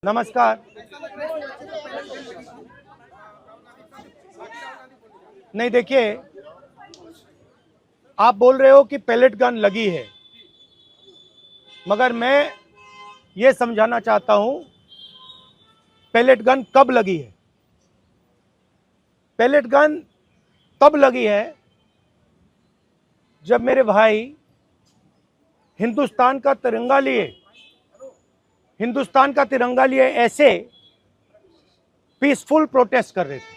नमस्कार। नहीं, देखिए, आप बोल रहे हो कि पैलेट गन लगी है, मगर मैं ये समझाना चाहता हूं पैलेट गन कब लगी है। पैलेट गन तब लगी है जब मेरे भाई हिंदुस्तान का तिरंगा लिए ऐसे पीसफुल प्रोटेस्ट कर रहे थे।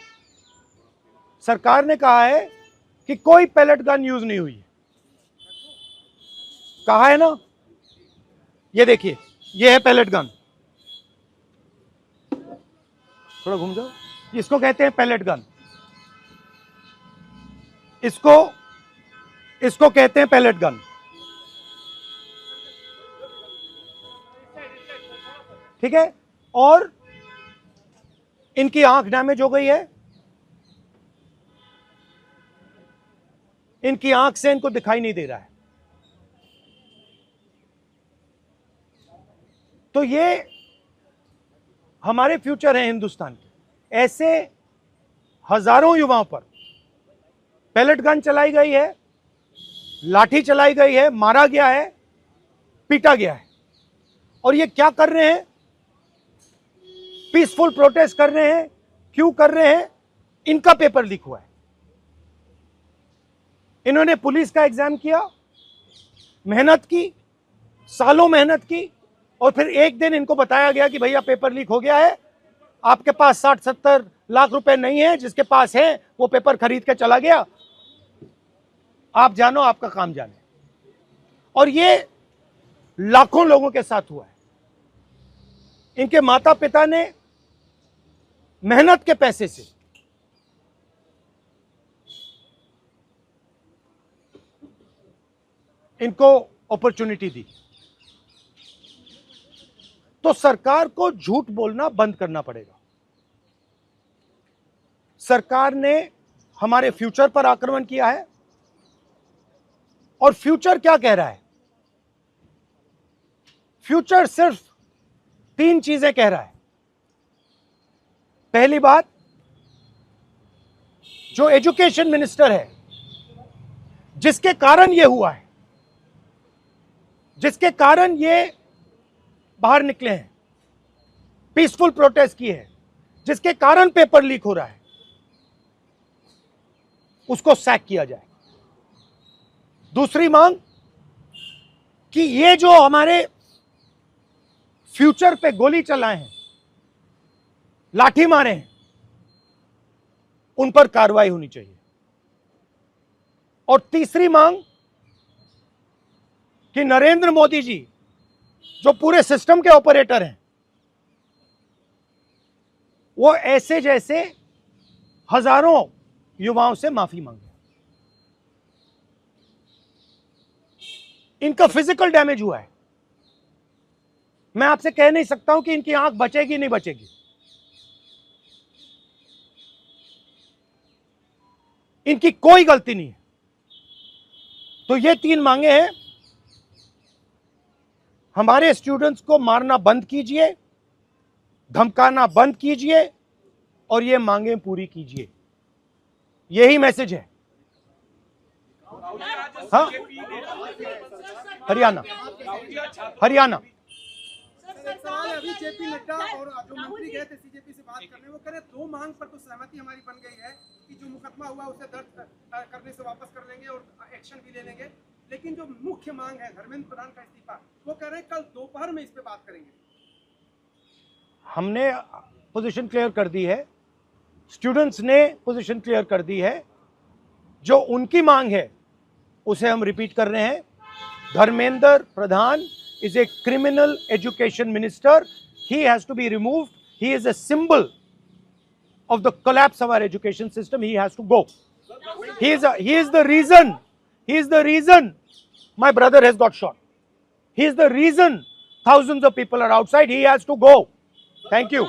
सरकार ने कहा है कि कोई पैलेट गन यूज नहीं हुई है। कहा है ना, ये देखिए, ये है पैलेट गन। थोड़ा घूम जाओ। इसको कहते हैं पैलेट गन। इसको कहते हैं पैलेट गन। ठीक है। और इनकी आंख डैमेज हो गई है, इनकी आंख से इनको दिखाई नहीं दे रहा है। तो ये हमारे फ्यूचर हैं हिंदुस्तान के। ऐसे हजारों युवाओं पर पैलेट गन चलाई गई है, लाठी चलाई गई है, मारा गया है, पीटा गया है। और ये क्या कर रहे हैं? पीसफुल प्रोटेस्ट कर रहे हैं। क्यों कर रहे हैं? इनका पेपर लीक हुआ है। इन्होंने पुलिस का एग्जाम किया, मेहनत की, सालों मेहनत की, और फिर एक दिन इनको बताया गया कि भैया पेपर लीक हो गया है, आपके पास 60-70 लाख रुपए नहीं है, जिसके पास है वो पेपर खरीद के चला गया, आप जानो, आपका काम जाने। और ये लाखों लोगों के साथ हुआ है। इनके माता पिता ने मेहनत के पैसे से इनको अपॉर्चुनिटी दी। तो सरकार को झूठ बोलना बंद करना पड़ेगा। सरकार ने हमारे फ्यूचर पर आक्रमण किया है, और फ्यूचर क्या कह रहा है? फ्यूचर सिर्फ 3 चीजें कह रहा है। पहली बात, जो एजुकेशन मिनिस्टर है, जिसके कारण यह हुआ है, जिसके कारण ये बाहर निकले हैं, पीसफुल प्रोटेस्ट की है, जिसके कारण पेपर लीक हो रहा है, उसको सैक किया जाए। दूसरी मांग कि ये जो हमारे फ्यूचर पे गोली चलाए हैं, लाठी मारे हैं, उन पर कार्रवाई होनी चाहिए। और तीसरी मांग कि नरेंद्र मोदी जी, जो पूरे सिस्टम के ऑपरेटर हैं, वो ऐसे जैसे हजारों युवाओं से माफी मांगे। इनका फिजिकल डैमेज हुआ है। मैं आपसे कह नहीं सकता हूं कि इनकी आंख बचेगी नहीं बचेगी। इनकी कोई गलती नहीं है। तो ये 3 मांगे हैं। हमारे स्टूडेंट्स को मारना बंद कीजिए, धमकाना बंद कीजिए, और ये मांगे पूरी कीजिए। यही मैसेज है। हाँ, हरियाणा। अभी जेपी नड्डा और जो मंत्री गए थे सीजेपी से बात करने, वो कह रहे 2 मांग पर तो सहमति हमारी बन गई है कि जो मुकदमा हुआ उसे दर्ज करने से वापस कर लेंगे और एक्शन भी ले लेंगे। लेकिन जो मुख्य मांग है धर्मेंद्र प्रधान का इस्तीफा, वो कह रहे हैं कल दोपहर में इस पे बात करेंगे। हमने पोजीशन क्लियर कर दी है, स्टूडेंट्स ने पोजीशन क्लियर कर दी है। जो उनकी मांग है उसे हम रिपीट कर रहे हैं। Dharmendra Pradhan is a criminal education minister. He has to be removed. He is a symbol of the collapse of our education system. He has to go. He is the reason my brother has got shot. He is the reason thousands of people are outside. He has to go. Thank you.